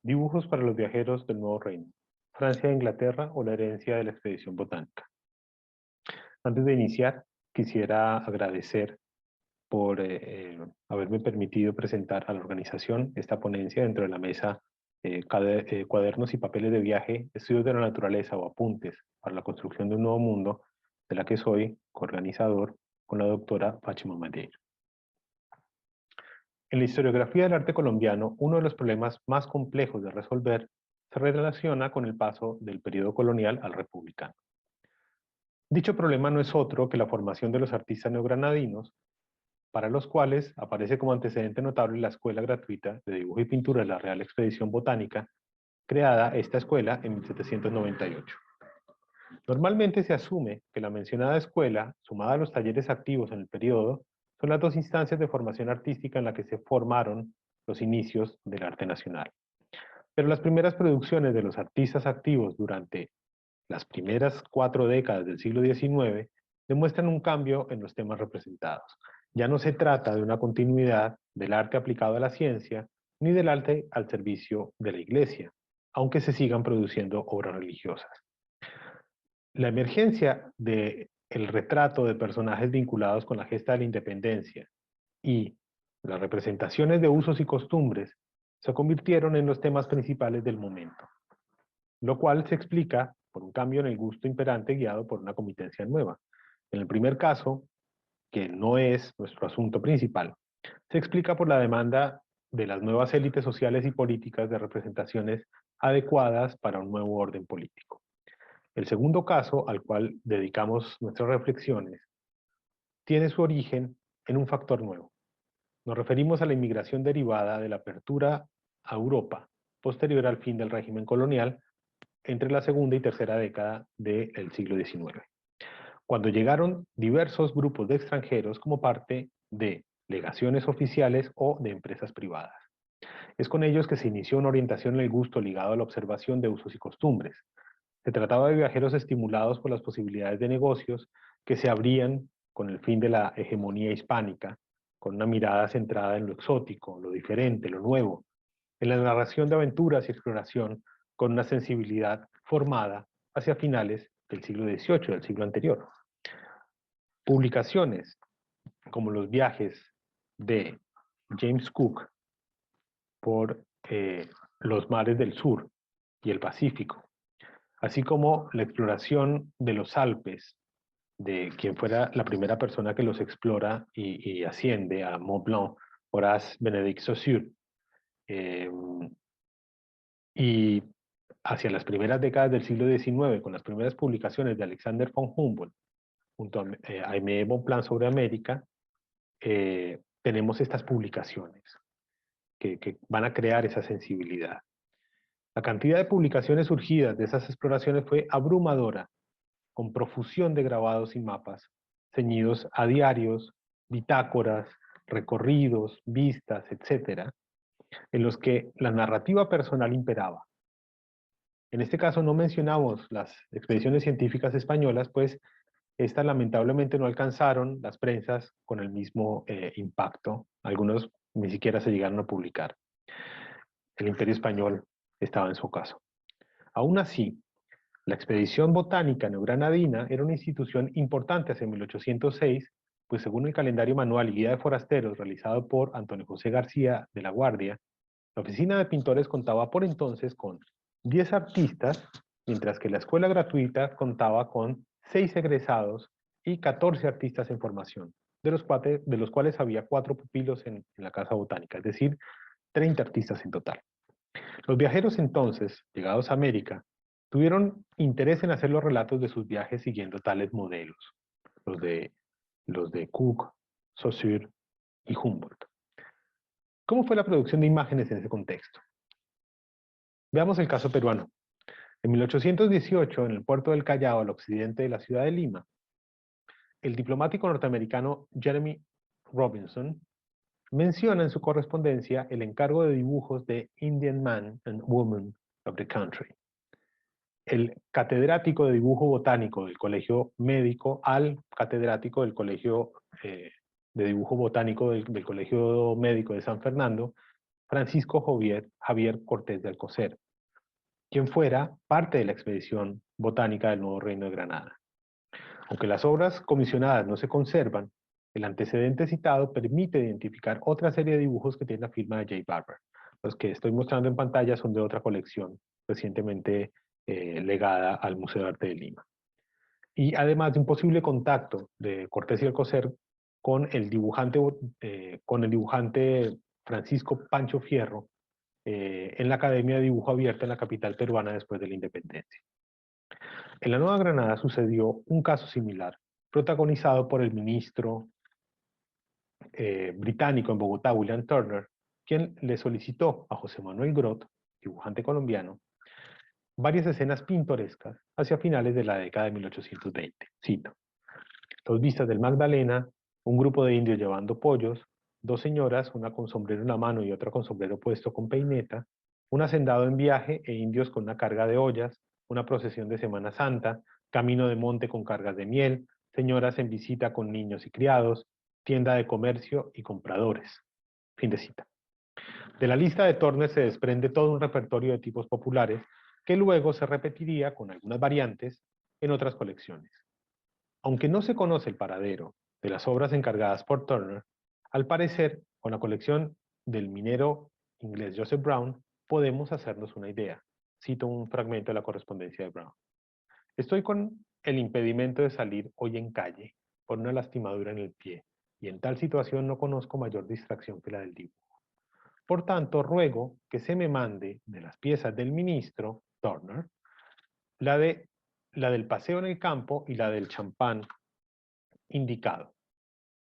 Dibujos para los viajeros del Nuevo Reino. Francia e Inglaterra o la herencia de la expedición botánica. Antes de iniciar, quisiera agradecer por haberme permitido presentar a la organización esta ponencia dentro de la mesa Cuadernos y Papeles de Viaje, Estudios de la Naturaleza o Apuntes para la Construcción de un Nuevo Mundo, de la que soy coorganizador con la doctora Fátima Madeira. En la historiografía del arte colombiano, uno de los problemas más complejos de resolver se relaciona con el paso del periodo colonial al republicano. Dicho problema no es otro que la formación de los artistas neogranadinos, para los cuales aparece como antecedente notable la Escuela Gratuita de Dibujo y Pintura de la Real Expedición Botánica, creada esta escuela en 1798. Normalmente se asume que la mencionada escuela, sumada a los talleres activos en el periodo, son las dos instancias de formación artística en la que se formaron los inicios del arte nacional. Pero las primeras producciones de los artistas activos durante las primeras 4 décadas del siglo XIX demuestran un cambio en los temas representados. Ya no se trata de una continuidad del arte aplicado a la ciencia, ni del arte al servicio de la iglesia, aunque se sigan produciendo obras religiosas. La emergencia del retrato de personajes vinculados con la gesta de la independencia y las representaciones de usos y costumbres se convirtieron en los temas principales del momento, lo cual se explica por un cambio en el gusto imperante guiado por una competencia nueva. En el primer caso, que no es nuestro asunto principal, se explica por la demanda de las nuevas élites sociales y políticas de representaciones adecuadas para un nuevo orden político. El segundo caso, al cual dedicamos nuestras reflexiones, tiene su origen en un factor nuevo. Nos referimos a la inmigración derivada de la apertura a Europa, posterior al fin del régimen colonial, entre la segunda y tercera década del siglo XIX, cuando llegaron diversos grupos de extranjeros como parte de legaciones oficiales o de empresas privadas. Es con ellos que se inició una orientación en el gusto ligado a la observación de usos y costumbres. Se trataba de viajeros estimulados por las posibilidades de negocios que se abrían con el fin de la hegemonía hispánica, con una mirada centrada en lo exótico, lo diferente, lo nuevo, en la narración de aventuras y exploración con una sensibilidad formada hacia finales del siglo XVIII, del siglo anterior. Publicaciones como los viajes de James Cook por los mares del sur y el Pacífico, así como la exploración de los Alpes, de quien fuera la primera persona que los explora y asciende a Mont Blanc, Horace Benedict Saussure, y hacia las primeras décadas del siglo XIX, con las primeras publicaciones de Alexander von Humboldt, junto a Aimé Bonpland sobre América, tenemos estas publicaciones que van a crear esa sensibilidad. La cantidad de publicaciones surgidas de esas exploraciones fue abrumadora, con profusión de grabados y mapas, ceñidos a diarios, bitácoras, recorridos, vistas, etc., en los que la narrativa personal imperaba. En este caso no mencionamos las expediciones científicas españolas, pues estas lamentablemente no alcanzaron las prensas con el mismo impacto. Algunos ni siquiera se llegaron a publicar. El Imperio Español estaba en su caso. Aún así, la expedición botánica neogranadina era una institución importante hacia 1806, pues según el calendario manual y guía de forasteros realizado por Antonio José García de la Guardia, la oficina de pintores contaba por entonces con 10 artistas, mientras que la escuela gratuita contaba con 6 egresados y 14 artistas en formación, de los cuales había 4 pupilos en la Casa Botánica, es decir, 30 artistas en total. Los viajeros entonces, llegados a América, tuvieron interés en hacer los relatos de sus viajes siguiendo tales modelos, los de Cook, Saussure y Humboldt. ¿Cómo fue la producción de imágenes en ese contexto? Veamos el caso peruano. En 1818, en el puerto del Callao, al occidente de la ciudad de Lima, el diplomático norteamericano Jeremy Robinson menciona en su correspondencia el encargo de dibujos de Indian Man and Woman of the Country. El catedrático de dibujo botánico del Colegio Médico al catedrático del Colegio de Dibujo Botánico del Colegio Médico de San Fernando Francisco Javier Cortés de Alcocer, quien fuera parte de la expedición botánica del Nuevo Reino de Granada. Aunque las obras comisionadas no se conservan, el antecedente citado permite identificar otra serie de dibujos que tienen la firma de J. Barber. Los que estoy mostrando en pantalla son de otra colección recientemente legada al Museo de Arte de Lima. Y además de un posible contacto de Cortés y Alcocer con el dibujante Francisco Pancho Fierro en la Academia de Dibujo Abierta en la capital peruana después de la independencia. En la Nueva Granada sucedió un caso similar, protagonizado por el ministro británico en Bogotá, William Turner, quien le solicitó a José Manuel Grot, dibujante colombiano, varias escenas pintorescas hacia finales de la década de 1820. Cito: dos vistas del Magdalena, un grupo de indios llevando pollos, dos señoras, una con sombrero en la mano y otra con sombrero puesto con peineta, un hacendado en viaje e indios con una carga de ollas, una procesión de Semana Santa, camino de monte con cargas de miel, señoras en visita con niños y criados, tienda de comercio y compradores. Fin de cita. De la lista de Turner se desprende todo un repertorio de tipos populares que luego se repetiría con algunas variantes en otras colecciones. Aunque no se conoce el paradero de las obras encargadas por Turner, al parecer, con la colección del minero inglés Joseph Brown, podemos hacernos una idea. Cito un fragmento de la correspondencia de Brown. Estoy con el impedimento de salir hoy en calle por una lastimadura en el pie, y en tal situación no conozco mayor distracción que la del dibujo. Por tanto, ruego que se me mande de las piezas del ministro Turner la del paseo en el campo y la del champán indicado.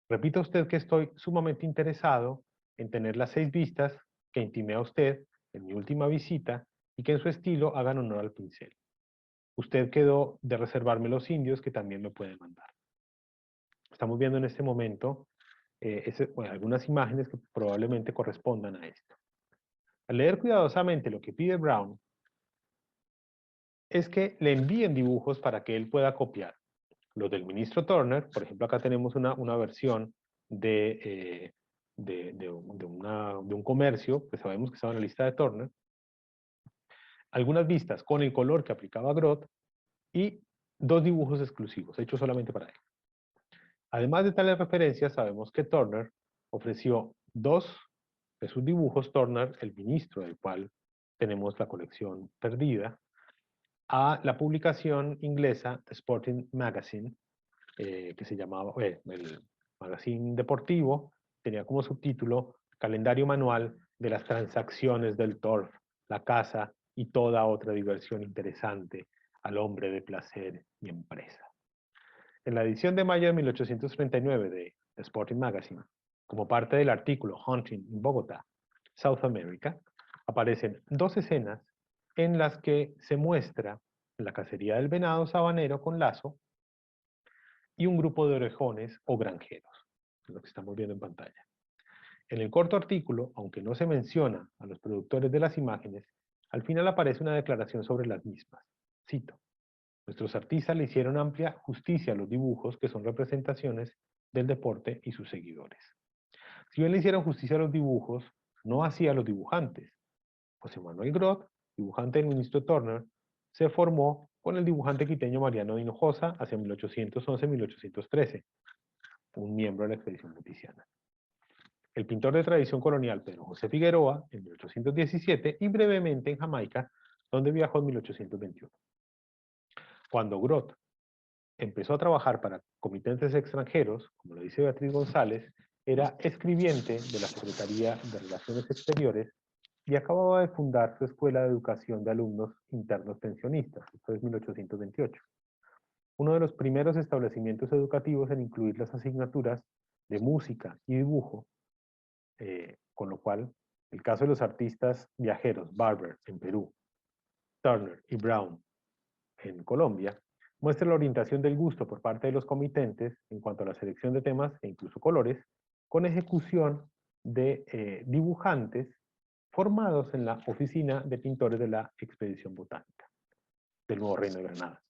Repito a usted que estoy sumamente interesado en tener las 6 vistas que intimé a usted en mi última visita y que en su estilo hagan honor al pincel. Usted quedó de reservarme los indios que también me puede mandar. Estamos viendo en este momento algunas imágenes que probablemente correspondan a esto. Al leer cuidadosamente lo que pide Brown, es que le envíen dibujos para que él pueda copiar. Los del ministro Turner, por ejemplo, acá tenemos una versión de un comercio que sabemos que estaba en la lista de Turner, algunas vistas con el color que aplicaba Grot y 2 dibujos exclusivos, hechos solamente para él. Además de tales referencias, sabemos que Turner ofreció 2 de sus dibujos, Turner, el ministro del cual tenemos la colección perdida, a la publicación inglesa Sporting Magazine, que se llamaba, el magazine deportivo, tenía como subtítulo Calendario manual de las transacciones del turf, la caza y toda otra diversión interesante al hombre de placer y empresa. En la edición de mayo de 1839 de Sporting Magazine, como parte del artículo Hunting in Bogotá, South America, aparecen 2 escenas en las que se muestra la cacería del venado sabanero con lazo y un grupo de orejones o granjeros, lo que estamos viendo en pantalla. En el corto artículo, aunque no se menciona a los productores de las imágenes, al final aparece una declaración sobre las mismas. Cito: nuestros artistas le hicieron amplia justicia a los dibujos que son representaciones del deporte y sus seguidores. Si bien le hicieron justicia a los dibujos, no así a los dibujantes. José Manuel Grot, dibujante del ministro Turner, se formó con el dibujante quiteño Mariano de Hinojosa hacia 1811-1813, un miembro de la expedición muticiana. El pintor de tradición colonial Pedro José Figueroa en 1817 y brevemente en Jamaica, donde viajó en 1821. Cuando Grot empezó a trabajar para comitentes extranjeros, como lo dice Beatriz González, era escribiente de la Secretaría de Relaciones Exteriores y acababa de fundar su Escuela de Educación de Alumnos Internos Pensionistas, esto es 1828. Uno de los primeros establecimientos educativos en incluir las asignaturas de música y dibujo, con lo cual el caso de los artistas viajeros Barber en Perú, Turner y Brown en Colombia, muestra la orientación del gusto por parte de los comitentes en cuanto a la selección de temas e incluso colores, con ejecución de dibujantes formados en la oficina de pintores de la Expedición Botánica del Nuevo Reino de Granada.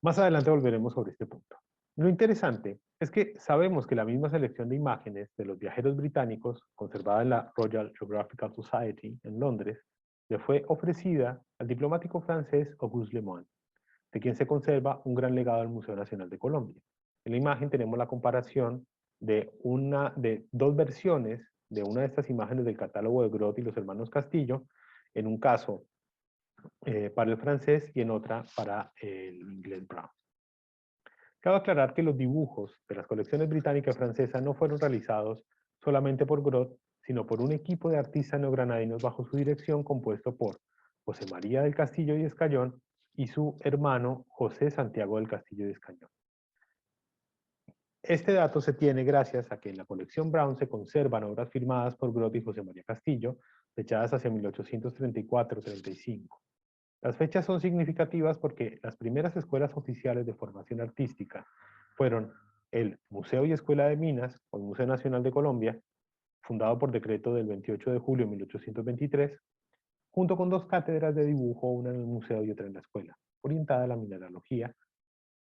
Más adelante volveremos sobre este punto. Lo interesante es que sabemos que la misma selección de imágenes de los viajeros británicos, conservada en la Royal Geographical Society en Londres, le fue ofrecida al diplomático francés Auguste Lemoine, de quien se conserva un gran legado al Museo Nacional de Colombia. En la imagen tenemos la comparación de dos versiones de una de estas imágenes del catálogo de Grot y los hermanos Castillo, en un caso para el francés y en otra para el inglés Brown. Cabe aclarar que los dibujos de las colecciones británica y francesa no fueron realizados solamente por Grot, sino por un equipo de artistas neogranadinos bajo su dirección compuesto por José María del Castillo y Escayón y su hermano José Santiago del Castillo y Escayón. Este dato se tiene gracias a que en la colección Brown se conservan obras firmadas por Grot y José María Castillo, fechadas hacia 1834-35. Las fechas son significativas porque las primeras escuelas oficiales de formación artística fueron el Museo y Escuela de Minas, o el Museo Nacional de Colombia, fundado por decreto del 28 de julio de 1823, junto con dos cátedras de dibujo, una en el museo y otra en la escuela, orientada a la mineralogía,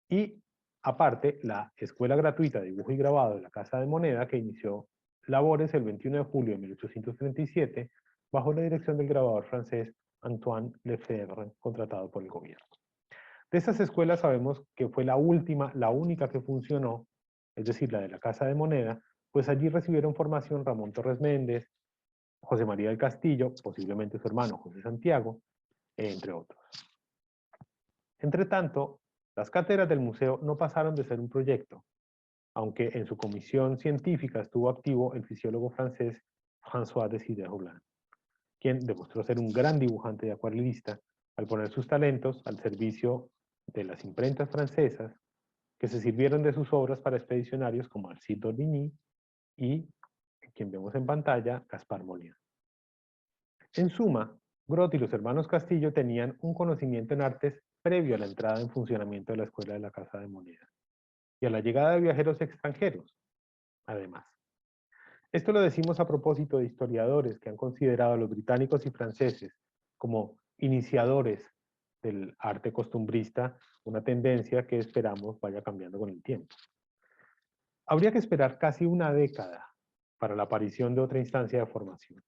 y aparte la Escuela Gratuita de Dibujo y Grabado de la Casa de Moneda, que inició labores el 21 de julio de 1837, bajo la dirección del grabador francés Antoine Lefebvre, contratado por el gobierno. De esas escuelas sabemos que fue la última, la única que funcionó, es decir, la de la Casa de Moneda, pues allí recibieron formación Ramón Torres Méndez, José María del Castillo, posiblemente su hermano José Santiago, entre otros. Entre tanto, las cátedras del museo no pasaron de ser un proyecto, aunque en su comisión científica estuvo activo el fisiólogo francés François Desire Roulin, quien demostró ser un gran dibujante y acuarelista al poner sus talentos al servicio de las imprentas francesas que se sirvieron de sus obras para expedicionarios como Alcide d'Orbigny y, quien vemos en pantalla, Gaspar Molina. En suma, Grot y los hermanos Castillo tenían un conocimiento en artes previo a la entrada en funcionamiento de la Escuela de la Casa de Moneda y a la llegada de viajeros extranjeros, además. Esto lo decimos a propósito de historiadores que han considerado a los británicos y franceses como iniciadores del arte costumbrista, una tendencia que esperamos vaya cambiando con el tiempo. Habría que esperar casi una década para la aparición de otra instancia de formación.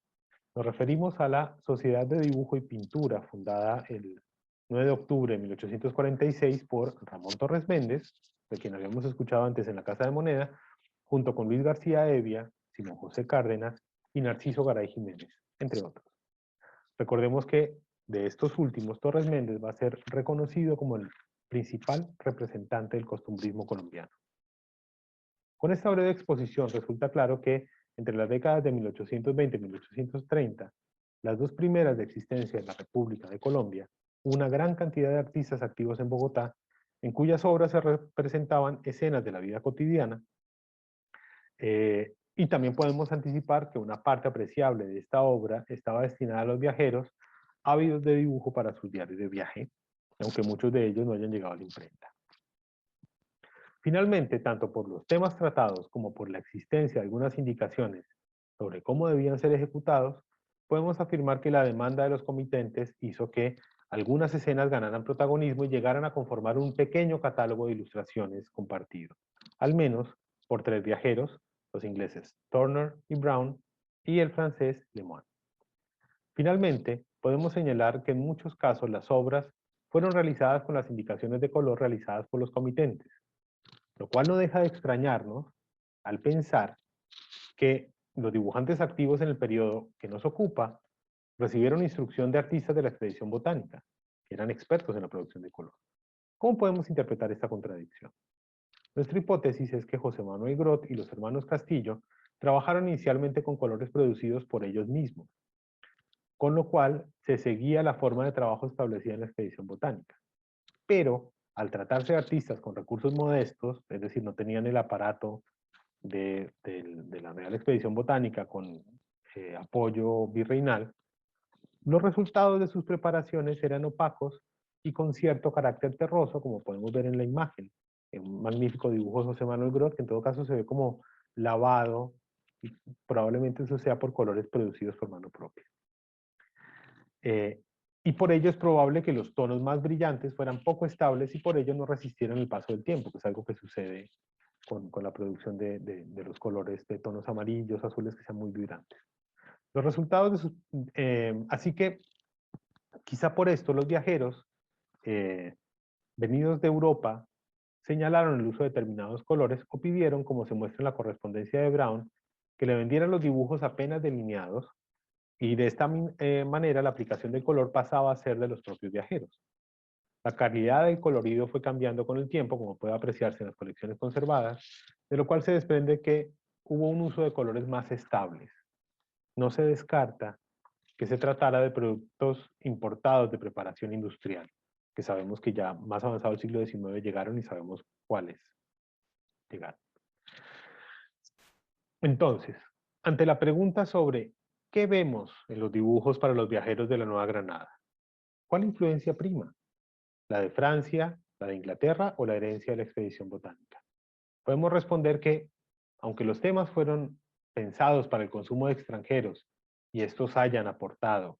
Nos referimos a la Sociedad de Dibujo y Pintura, fundada el 9 de octubre de 1846 por Ramón Torres Méndez, de quien habíamos escuchado antes en la Casa de Moneda, junto con Luis García Hevia, Simón José Cárdenas y Narciso Garay Jiménez, entre otros. Recordemos que de estos últimos, Torres Méndez va a ser reconocido como el principal representante del costumbrismo colombiano. Con esta breve exposición resulta claro que entre las décadas de 1820 y 1830, las dos primeras de existencia de la República de Colombia, hubo una gran cantidad de artistas activos en Bogotá, en cuyas obras se representaban escenas de la vida cotidiana, y también podemos anticipar que una parte apreciable de esta obra estaba destinada a los viajeros ávidos de dibujo para sus diarios de viaje, aunque muchos de ellos no hayan llegado a la imprenta. Finalmente, tanto por los temas tratados como por la existencia de algunas indicaciones sobre cómo debían ser ejecutados, podemos afirmar que la demanda de los comitentes hizo que algunas escenas ganaran protagonismo y llegaran a conformar un pequeño catálogo de ilustraciones compartido, al menos por tres viajeros, los ingleses Turner y Brown y el francés Lemoine. Finalmente, podemos señalar que en muchos casos las obras fueron realizadas con las indicaciones de color realizadas por los comitentes, lo cual no deja de extrañarnos al pensar que los dibujantes activos en el periodo que nos ocupa recibieron instrucción de artistas de la expedición botánica, que eran expertos en la producción de color. ¿Cómo podemos interpretar esta contradicción? Nuestra hipótesis es que José Manuel Grot y los hermanos Castillo trabajaron inicialmente con colores producidos por ellos mismos, con lo cual se seguía la forma de trabajo establecida en la expedición botánica. Pero al tratarse de artistas con recursos modestos, es decir, no tenían el aparato de la Real Expedición Botánica con apoyo virreinal, los resultados de sus preparaciones eran opacos y con cierto carácter terroso, como podemos ver en la imagen. En un magnífico dibujo de José Manuel Grot, que en todo caso se ve como lavado, y probablemente eso sea por colores producidos por mano propia. Y por ello es probable que los tonos más brillantes fueran poco estables y por ello no resistieran el paso del tiempo, que es algo que sucede con la producción de los colores de tonos amarillos, azules que sean muy vibrantes. Los resultados de sus, así que quizá por esto los viajeros venidos de Europa señalaron el uso de determinados colores o pidieron, como se muestra en la correspondencia de Brown, que le vendieran los dibujos apenas delineados y de esta manera la aplicación del color pasaba a ser de los propios viajeros. La calidad del colorido fue cambiando con el tiempo, como puede apreciarse en las colecciones conservadas, de lo cual se desprende que hubo un uso de colores más estables. No se descarta que se tratara de productos importados de preparación industrial, que sabemos que ya más avanzado el siglo XIX llegaron y sabemos cuáles llegaron. Entonces, ante la pregunta sobre ¿qué vemos en los dibujos para los viajeros de la Nueva Granada? ¿Cuál influencia prima? ¿La de Francia, la de Inglaterra o la herencia de la expedición botánica? Podemos responder que, aunque los temas fueron pensados para el consumo de extranjeros y estos hayan aportado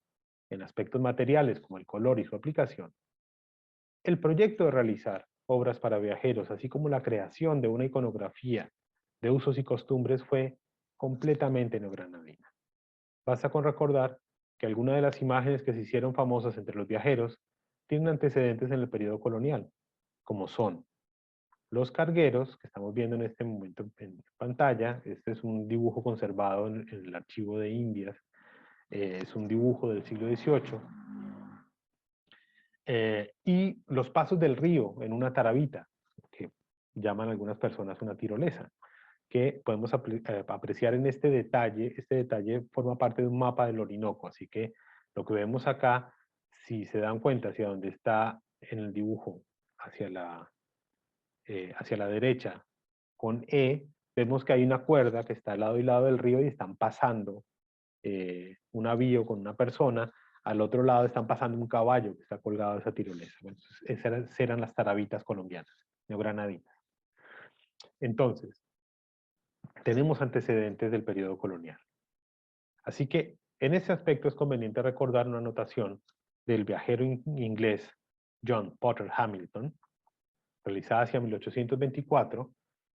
en aspectos materiales como el color y su aplicación, el proyecto de realizar obras para viajeros, así como la creación de una iconografía de usos y costumbres fue completamente neogranadina. Basta con recordar que algunas de las imágenes que se hicieron famosas entre los viajeros tienen antecedentes en el periodo colonial, como son los cargueros, que estamos viendo en este momento en pantalla. Este es un dibujo conservado en el archivo de Indias. Es un dibujo del siglo XVIII. Y los pasos del río en una tarabita, que llaman algunas personas una tirolesa, que podemos apreciar en este detalle. Este detalle forma parte de un mapa del Orinoco, así que lo que vemos acá, si se dan cuenta hacia donde está en el dibujo, hacia la derecha, con E, vemos que hay una cuerda que está al lado y lado del río y están pasando un avío con una persona. Al otro lado están pasando un caballo que está colgado de esa tirolesa. Bueno, esas eran las tarabitas colombianas, neogranadinas. Entonces, tenemos antecedentes del periodo colonial. Así que en ese aspecto es conveniente recordar una anotación del viajero inglés John Potter Hamilton, realizada hacia 1824,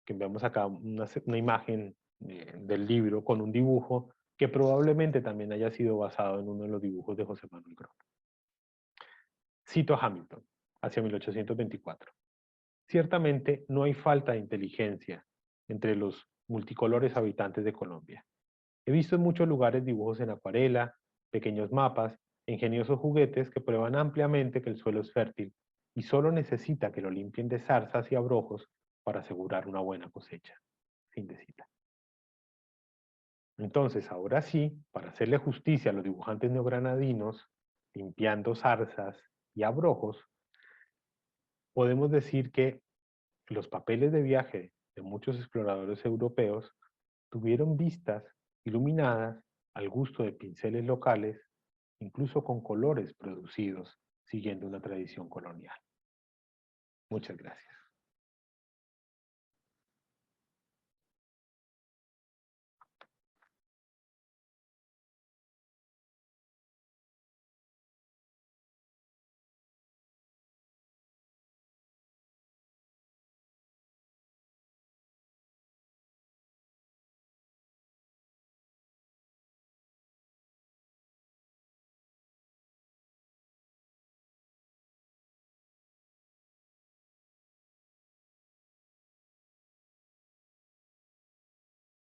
que vemos acá una imagen del libro con un dibujo que probablemente también haya sido basado en uno de los dibujos de José Manuel Groth. Cito a Hamilton, hacia 1824. Ciertamente no hay falta de inteligencia entre los multicolores habitantes de Colombia. He visto en muchos lugares dibujos en acuarela, pequeños mapas, ingeniosos juguetes que prueban ampliamente que el suelo es fértil y solo necesita que lo limpien de zarzas y abrojos para asegurar una buena cosecha. Fin de cita. Entonces, ahora sí, para hacerle justicia a los dibujantes neogranadinos, limpiando zarzas y abrojos, podemos decir que los papeles de viaje de muchos exploradores europeos tuvieron vistas iluminadas al gusto de pinceles locales, incluso con colores producidos siguiendo una tradición colonial. Muchas gracias.